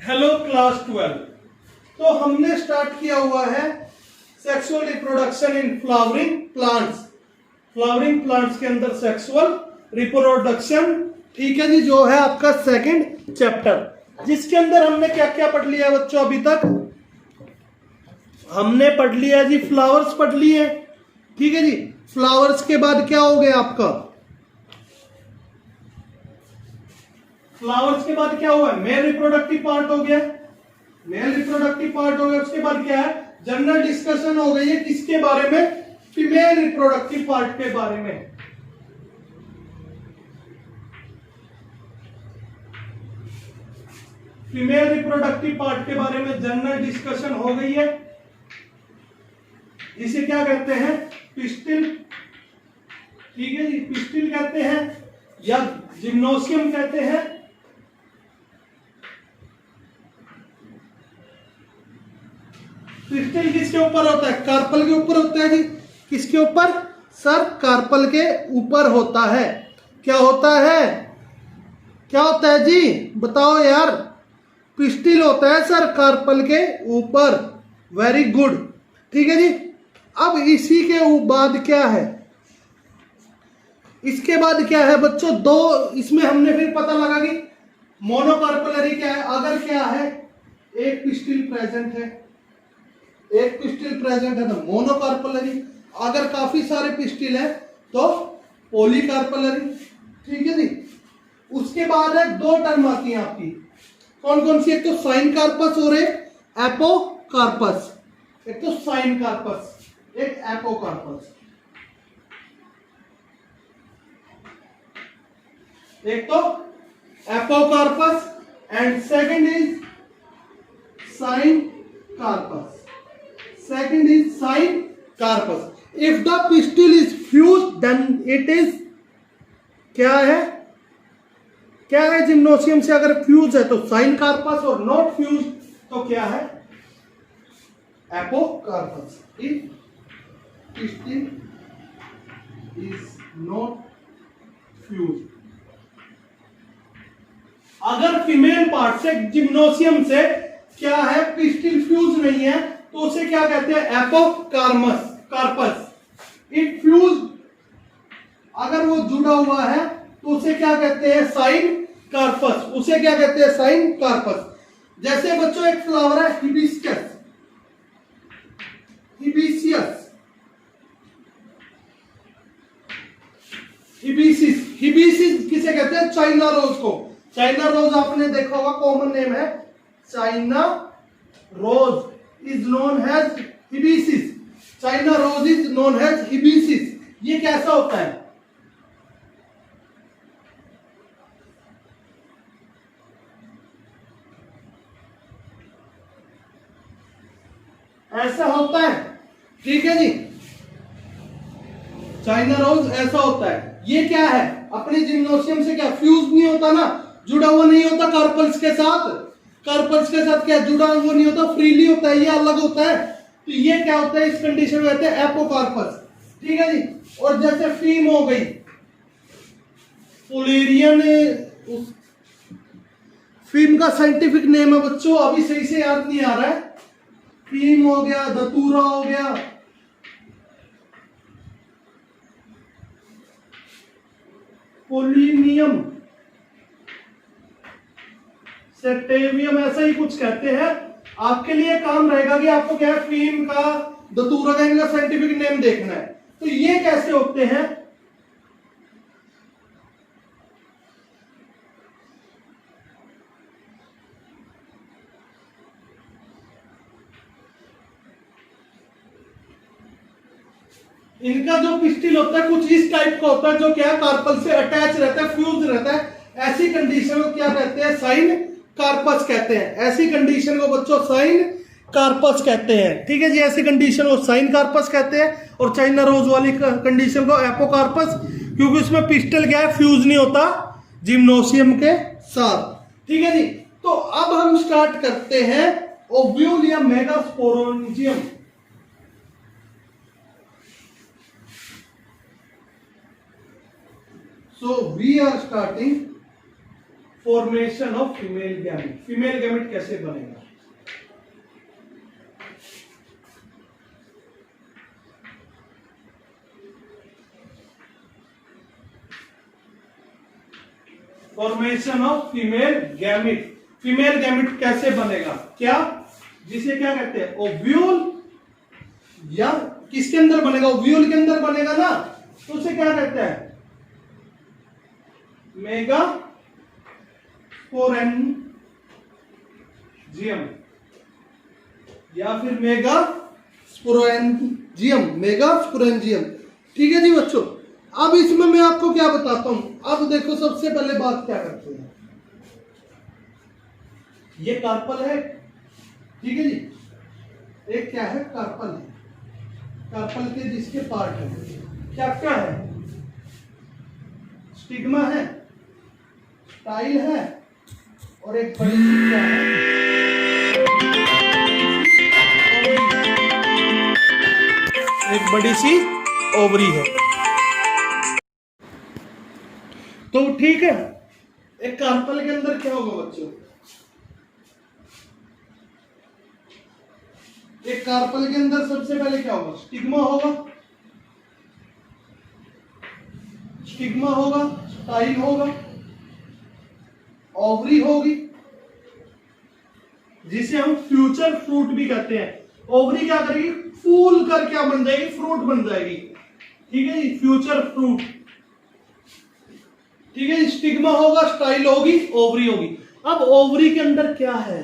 Hello class 12। तो हमने start किया हुआ है sexual reproduction in flowering plants. Flowering plants के अंदर सेक्सुअल रिप्रोडक्शन, ठीक है जी, जो है आपका सेकंड चैप्टर, जिसके अंदर हमने क्या क्या पढ़ लिया है बच्चों। अभी तक हमने पढ़ लिया जी, फ्लावर्स पढ़ लिए, ठीक है जी। फ्लावर्स के बाद क्या हो गया आपका, फ्लावर्स के बाद क्या हुआ, मेल रिप्रोडक्टिव पार्ट हो गया, मेल रिप्रोडक्टिव पार्ट हो गया। उसके बाद क्या है, जनरल डिस्कशन हो गई है किसके बारे में, फीमेल रिप्रोडक्टिव पार्ट के बारे में। फीमेल रिप्रोडक्टिव पार्ट के बारे में जनरल डिस्कशन हो गई है, जिसे क्या कहते हैं, पिस्टिल, ठीक है जी, पिस्टिल कहते हैं या जिम्नोसियम कहते हैं। पिस्टिल किसके ऊपर होता है, कार्पल के ऊपर होता है जी। किसके ऊपर सर, कार्पल के ऊपर होता है। क्या होता है, क्या होता है जी, बताओ यार। पिस्टिल होता है सर कार्पल के ऊपर। वेरी गुड, ठीक है जी। अब इसी के बाद क्या है, इसके बाद क्या है बच्चों, दो इसमें हमने फिर पता लगा कि मोनोकार्पलरी क्या है। अगर क्या है, एक पिस्टिल प्रेजेंट है, एक पिस्टिल प्रेजेंट है तो मोनोकार्पलरी। अगर काफी सारे पिस्टिल है तो पॉलीकार्पलरी, ठीक है जी। उसके बाद है दो टर्म आती हैं आपकी, कौन कौन सी, एक तो साइन कार्पस और एक एपोकार्पस। एक तो साइन कार्पस, एक एपोकार्पस। एक तो apocarpous and second is syncarpous. Second is sign carpus. If the pistil is fused, then it is क्या है, क्या है, जिम्नोसियम से अगर फ्यूज है तो साइन कार्पस, और नॉट फ्यूज तो क्या है, apocarpous. If pistil is not fused, अगर फीमेल पार्ट से, जिम्नोसियम से क्या है, पिस्टिल फ्यूज नहीं है तो उसे क्या कहते हैं, एपोकार्पस कार्पस। इट फ्यूज, अगर वो जुड़ा हुआ है तो उसे क्या कहते हैं, साइन कार्पस। उसे क्या कहते हैं, साइन कार्पस। जैसे बच्चों एक फ्लावर है हिबिस्कस, हिबिसियस, हिबिसिस। हिबिसिस किसे कहते हैं, चाइना रोज को। चाइना रोज आपने देखा होगा, कॉमन नेम है China rose is known as hibiscus. China rose is known as hibiscus. ये कैसा होता है, ऐसा होता है, ठीक है जी। चाइना रोज ऐसा होता है। ये क्या है, अपने जिम्नोसियम से क्या फ्यूज नहीं होता ना, जुड़ा हुआ नहीं होता कार्पल्स के साथ। कार्पल्स के साथ क्या जुड़ा हुआ नहीं होता, फ्रीली होता है, ये अलग होता है। तो ये क्या होता है, इस कंडीशन में कहते हैं एपोकार्पस, ठीक है जी। और जैसे फीम हो गई, फुलेरियन, फीम का साइंटिफिक नेम है बच्चों, अभी सही से याद नहीं आ रहा है। फीम हो गया, धतूरा हो गया, पोलिनियम, सेक्टेवियम, ऐसा ही कुछ कहते हैं। आपके लिए काम रहेगा कि आपको क्या है, फीम का, दतूरा का, इनका साइंटिफिक नेम देखना है। तो ये कैसे होते हैं, इनका जो पिस्टिल होता है कुछ इस टाइप का होता है, जो क्या कार्पल से अटैच रहता है, फ्यूज रहता है। ऐसी कंडीशन को क्या कहते हैं, साइन कार्पस कहते हैं। ऐसी कंडीशन को बच्चों साइन कार्पस कहते हैं, ठीक है जी। ऐसी कंडीशन को साइन कार्पस कहते हैं, और चाइना रोज वाली कंडीशन को एपोकार्पस, क्योंकि उसमें पिस्टल क्या है, फ्यूज नहीं होता जिम्नोसियम के साथ, ठीक है जी। तो अब हम स्टार्ट करते हैं ओव्यूल या megasporangium. So we are starting formation of female gamete. Female gamete कैसे बनेगा? Formation of female gamete. Female gamete कैसे बनेगा? क्या, जिसे क्या कहते हैं? ओव्यूल, या किसके अंदर बनेगा? ओव्यूल के अंदर बनेगा ना, तो उसे क्या कहते हैं? मेगा स्पोरेंजियम, या फिर मेगा स्पोरेंजियम, मेगा स्पोरेंजियम। ठीक है जी बच्चों। अब इसमें मैं आपको क्या बताता हूं। अब देखो, सबसे पहले बात क्या करते हैं, ये कार्पल है, ठीक है जी। एक क्या है? कार्पल है। कार्पल के जिसके पार्ट है, क्या क्या है? स्टिग्मा है, स्टाइल है, और एक बड़ी सी क्या है? एक बड़ी सी ओवरी है। तो ठीक है, एक कार्पल के अंदर क्या होगा बच्चों? एक कार्पल के अंदर सबसे पहले क्या होगा? स्टिग्मा होगा, स्टिग्मा होगा, स्टाइल होगा, ओवरी होगी, जिसे हम फ्यूचर फ्रूट भी कहते हैं। ओवरी क्या करेगी? फूल कर क्या बन जाएगी? फ्रूट बन जाएगी। ठीक है जी, फ्यूचर फ्रूट। ठीक है, स्टिग्मा होगा, स्टाइल होगी, ओवरी होगी। अब ओवरी के अंदर क्या है?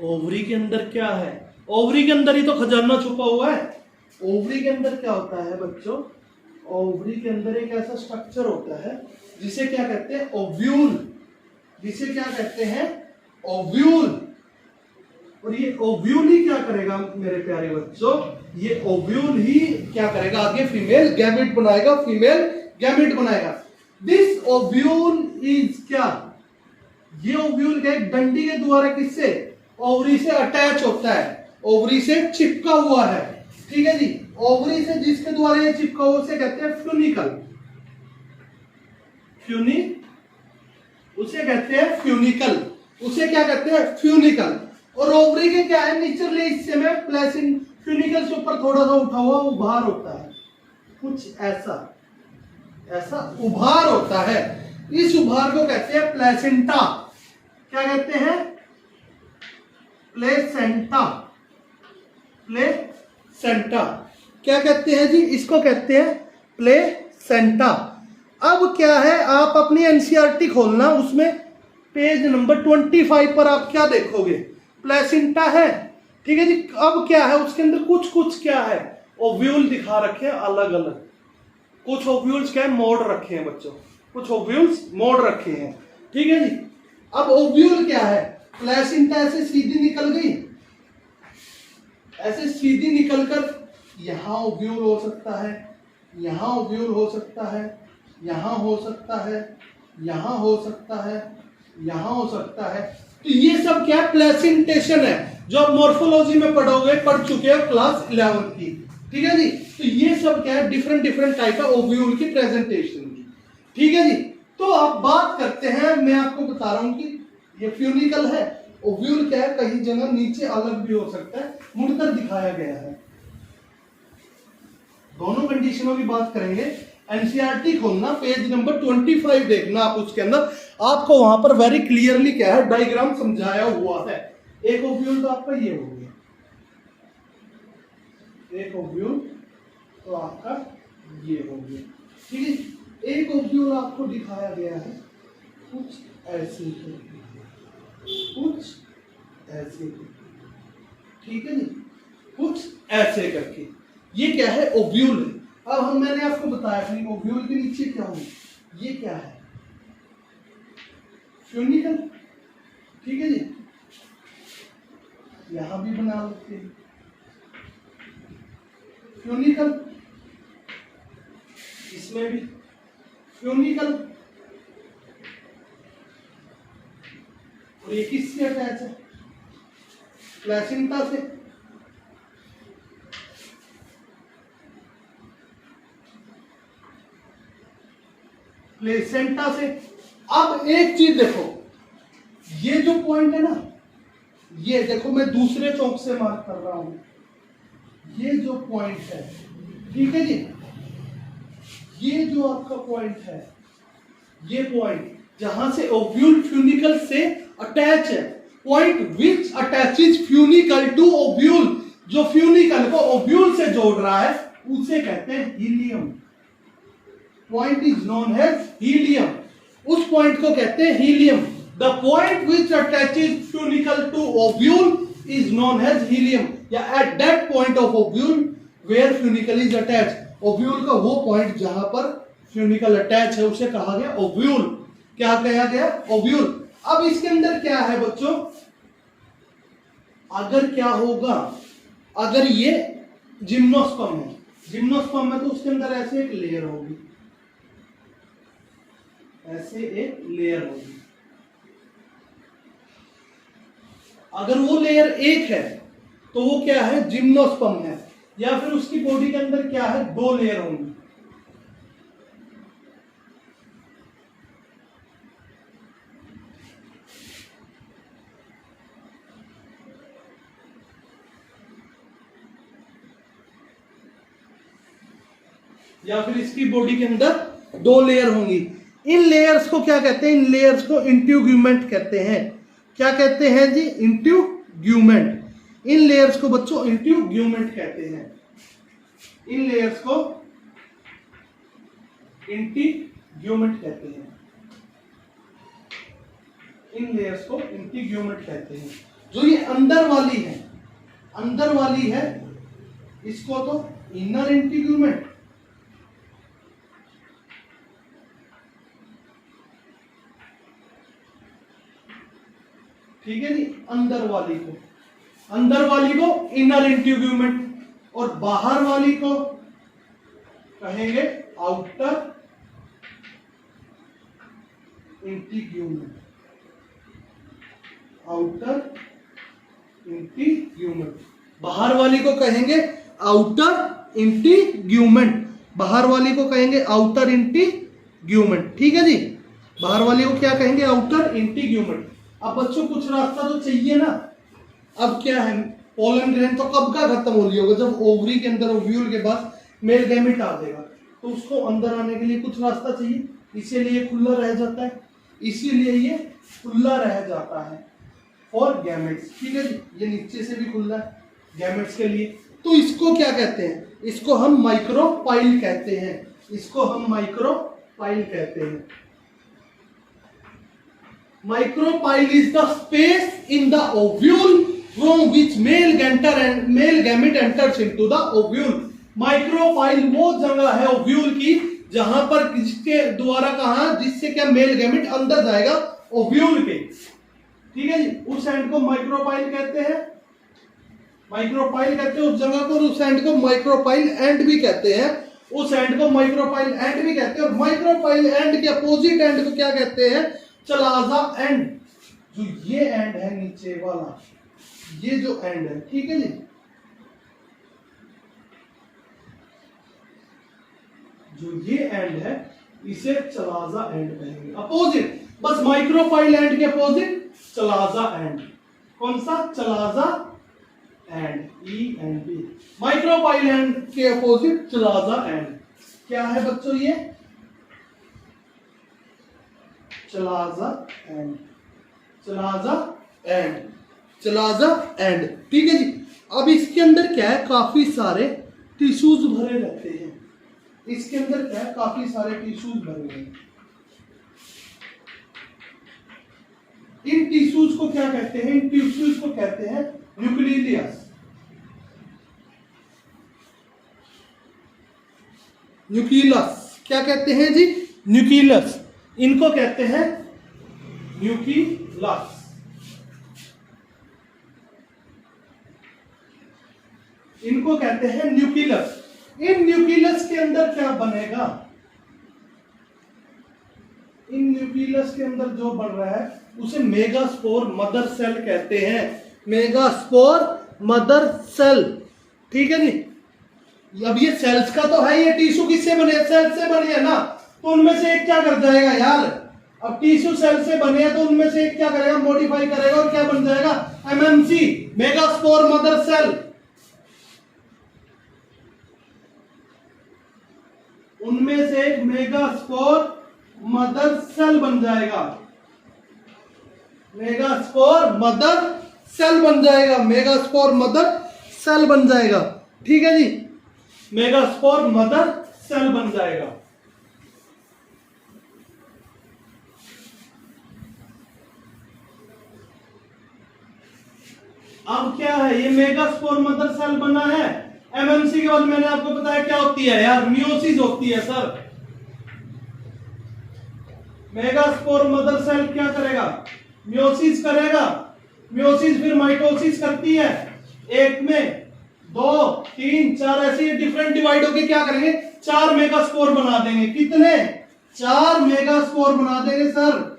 ओवरी के अंदर क्या है? ओवरी के अंदर ही तो खजाना छुपा हुआ है। ओवरी के अंदर क्या होता है बच्चों? ओवरी के अंदर एक ऐसा स्ट्रक्चर होता है जिसे क्या कहते हैं? ओव्यूल। जिसे क्या कहते हैं? ओव्यूल। और ये ओव्यूल ही क्या करेगा मेरे प्यारे बच्चों? ये ओव्यूल ही क्या करेगा? आगे फीमेल गैमेट बनाएगा, फीमेल गैमेट बनाएगा। दिस ओव्यूल इज क्या? ये ओव्यूल क्या? एक डंडी के द्वारा किससे? ओवरी से अटैच होता है, ओवरी से चिपका हुआ है। ठीक है जी। ओवरी से जिसके द्वारा ये चिपका हुआ उसे कहते हैं फ्यूनिकल। उसे कहते हैं फ्यूनिकल। उसे क्या कहते हैं? फ्यूनिकल। और ओवरी के क्या है? नीचले हिस्से में प्लेसिन, फ्यूनिकल से ऊपर थोड़ा सा उठा हुआ उभार होता है, कुछ ऐसा ऐसा उभार होता है। इस उभार को कहते हैं प्लेसेंटा। क्या कहते हैं? प्लेसेंटा। प्लेसेंटा क्या कहते हैं जी? इसको कहते हैं प्लेसेंटा। अब क्या है, आप अपनी एनसीईआरटी खोलना, उसमें पेज नंबर 25 पर आप क्या देखोगे? प्लेसेंटा है। ठीक है जी। अब क्या है उसके अंदर? कुछ कुछ क्या है? ओव्यूल दिखा रखे हैं अलग अलग। कुछ ओव्यूल्स क्या है? मोड़ रखे हैं बच्चों, कुछ ओव्यूल्स मोड़ रखे हैं। ठीक है जी। अब ओव्यूल क्या है? प्लेसेंटा ऐसे सीधी निकल गई, ऐसे सीधी निकलकर यहां ओव्यूल हो सकता है, यहां ओव्यूल हो सकता है, यहां हो सकता है, यहां हो सकता है, यहां हो सकता है। तो ये सब क्या है? प्लेसेंटेशन है, जो आप मॉर्फोलॉजी में पढ़ चुके हो क्लास 11 की। ठीक है जी। तो ये सब क्या है? डिफरेंट डिफरेंट टाइप है ओव्यूल की प्रेजेंटेशन की। ठीक है जी। तो अब बात करते हैं, मैं आपको बता रहा हूं कि ये फ्यूनिकल है। ओव्यूल क्या है? कहीं जगह नीचे अलग भी हो सकता है, मुड़कर दिखाया गया है। दोनों कंडीशनों की बात करेंगे। एनसीईआरटी खोलना, पेज नंबर 25 देखना आप, उसके अंदर आपको वहां पर वेरी क्लियरली क्या है? डायग्राम समझाया हुआ है। एक ओव्यूल तो आपका ये हो गया, एक ओव्यूल तो आपका ये हो गया। ठीक है। एक ओव्यूल आपको दिखाया गया है कुछ ऐसे, कुछ ऐसे। ठीक है जी। कुछ ऐसे करके ये क्या है? ओव्यूल है। अब मैंने आपको बताया कि ओव्यूल के नीचे क्या होगा? ये क्या है? फ्यूनिकल। ठीक है जी। यहां भी बना लेते हैं फ्यूनिकल, इसमें भी फ्यूनिकल। और ये किससे अटैच है? प्लेसेंटा से। प्लेसेंटा से। अब एक चीज देखो, ये जो पॉइंट है ना, ये देखो मैं दूसरे चौक से मार्क कर रहा हूं, ये जो पॉइंट है, ठीक है जी, ये जो आपका पॉइंट है, ये पॉइंट जहां से ओव्यूल फ्यूनिकल से अटैच है, point which attaches funicle to ovule, जो फ्यूनिकल को ओव्यूल से जोड़ रहा है उसे कहते हैं hilum. Point is known as hilum, उस पॉइंट को कहते हैं hilum. The point which attaches funicle to ovule is known as hilum, या at that point of ovule where funicle is attach, ovule का वो पॉइंट जहां पर फ्यूनिकल अटैच है उसे कहा गया ओव्यूल। क्या कहा गया? ओव्यूल। अब इसके अंदर क्या है बच्चों, अगर क्या होगा, अगर ये जिम्नोस्पर्म है, जिम्नोस्पर्म में तो उसके अंदर ऐसे एक लेयर होगी, ऐसे एक लेयर होगी। अगर वो लेयर एक है तो वो क्या है? जिम्नोस्पर्म है। या फिर उसकी बॉडी के अंदर क्या है? दो लेयर होंगी। या फिर इसकी बॉडी के अंदर दो लेयर होंगी। इन लेयर्स को क्या कहते हैं? इन लेयर्स को इंट्यूग्यूमेंट कहते हैं। क्या कहते हैं जी? इंट्यूग्यूमेंट। इन लेयर्स को बच्चों इंट्यूग्यूमेंट कहते हैं। इन लेयर्स को इंट्यूग्यूमेंट कहते हैं। इन लेयर्स को इंट्यूग्यूमेंट कहते हैं। जो ये अंदर वाली है, अंदर वाली है, इसको तो इनर इंट्यूग्यूमेंट, ठीक है जी। अंदर वाली को इनर इंट्यूग्यूमेंट, और बाहर वाली को कहेंगे आउटर इंट्यूग्यूमेंट। आउटर इंट्यूग्यूमेंट, बाहर वाली को कहेंगे आउटर इंट्यूग्यूमेंट। बाहर वाली को कहेंगे आउटर इंट्यूग्यूमेंट, ठीक है जी। बाहर वाली को क्या कहेंगे? आउटर इंट्यूग्यूमेंट। अब बच्चों कुछ रास्ता तो चाहिए ना। अब क्या है, पोलन ग्रैंड तो कब का खत्म हो लिया होगा? जब ओवरी के अंदर ओव्यूल के पास मेल गैमेट आ जाएगा, तो उसको अंदर आने के लिए कुछ रास्ता चाहिए, इसीलिए खुला रह जाता है, इसीलिए ये खुला रह जाता है फॉर गैमेट्स, ठीक है जी। ये नीचे से भी खुला है गैमेट्स के लिए। तो इसको क्या कहते हैं? इसको हम माइक्रोपाइल कहते हैं। इसको हम माइक्रोपाइल कहते हैं। Micropyle is the space in the ovule from which male gamete enters into the ovule. Micropyle वो जगह है ओव्यूल की जहां पर किसके द्वारा कहा, जिससे क्या मेल गैमेट अंदर जाएगा ओव्यूल के, ठीक है जी। उस एंड को माइक्रोपाइल कहते हैं। माइक्रोपाइल कहते हैं उस जगह को, उस एंड को माइक्रोपाइल एंड भी कहते हैं। उस एंड को माइक्रोपाइल एंड भी कहते हैं। और माइक्रोपाइल एंड के अपोजिट एंड को क्या कहते हैं? Chalaza and. जो ये एंड है नीचे वाला, ये जो एंड है, ठीक है जी, जो ये एंड है इसे चलाजा एंड कहेंगे। अपोजिट, बस माइक्रोपाइल एंड के अपोजिट चलाजा एंड। कौन सा? चलाजा एंड, ई एंड बी। माइक्रोपाइल एंड के अपोजिट चलाजा एंड। क्या है बच्चों ये? Chalaza end, chalaza end, chalaza end, ठीक है जी। अब इसके अंदर क्या है? काफी सारे टिश्यूज भरे रहते हैं। इसके अंदर क्या है? काफी सारे टिश्यूज भरे हैं। इन टिश्यूज को क्या कहते हैं? इन टिश्यूज को कहते हैं न्यूक्लियस। न्यूक्लियस क्या कहते हैं जी? न्यूक्लियस। इनको कहते हैं न्यूक्लियस। इनको कहते हैं न्यूक्लियस। इन न्यूक्लियस के अंदर क्या बनेगा? इन न्यूक्लियस के अंदर जो बन रहा है उसे मेगास्पोर मदर सेल कहते हैं। मेगास्पोर मदर सेल, ठीक है जी। अब ये सेल्स का तो है, ये टिश्यू किससे बने? सेल से बने है ना, तो उनमें से एक क्या कर जाएगा यार? अब टिश्यू सेल से बने हैं तो उनमें से एक क्या करेगा, मॉडिफाई करेगा और क्या बन जाएगा, एमएमसी, मेगास्पोर मदर सेल। उनमें से एक मेगास्पोर मदर सेल बन जाएगा, मेगास्पोर मदर सेल बन जाएगा, मेगास्पोर मदर सेल बन जाएगा। ठीक है जी, मेगास्पोर मदर सेल बन जाएगा। अब क्या है, ये मेगास्पोर मदर सेल बना है। एमएमसी के बाद मैंने आपको बताया क्या होती है यार, मियोसिस होती है सर। मेगास्पोर मदर सेल क्या करेगा, मियोसिस करेगा। मियोसिस फिर माइटोसिस करती है, एक में 2 3 4 ऐसे डिफरेंट डिवाइड होके क्या करेंगे, 4 मेगास्पोर बना देंगे। कितने, 4 मेगास्पोर बना देंगे सर।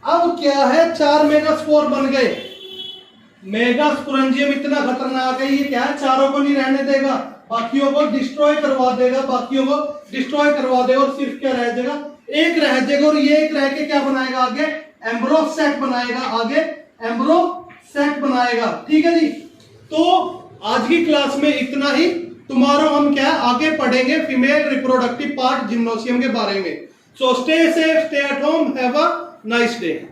अब क्या है, 4 मेगास्पोर बन गए। मेगास्पोरेंजियम इतना खतरनाक है, ये क्या है, चारों को नहीं रहने देगा, बाकियों को डिस्ट्रॉय करवा देगा, बाकियों को डिस्ट्रॉय करवा देगा और सिर्फ क्या रह जाएगा, एक रह जाएगा। और ये एक रह के क्या बनाएगा आगे, एम्ब्रोसेक बनाएगा, आगे एम्ब्रोसेक बनाएगा। ठीक है जी, तो आज की क्लास में इतना ही। टुमारो हम क्या आगे पढ़ेंगे फीमेल रिप्रोडक्टिव पार्ट जिम्नोसियम के बारे में। So stay safe, stay at home, have a nice day.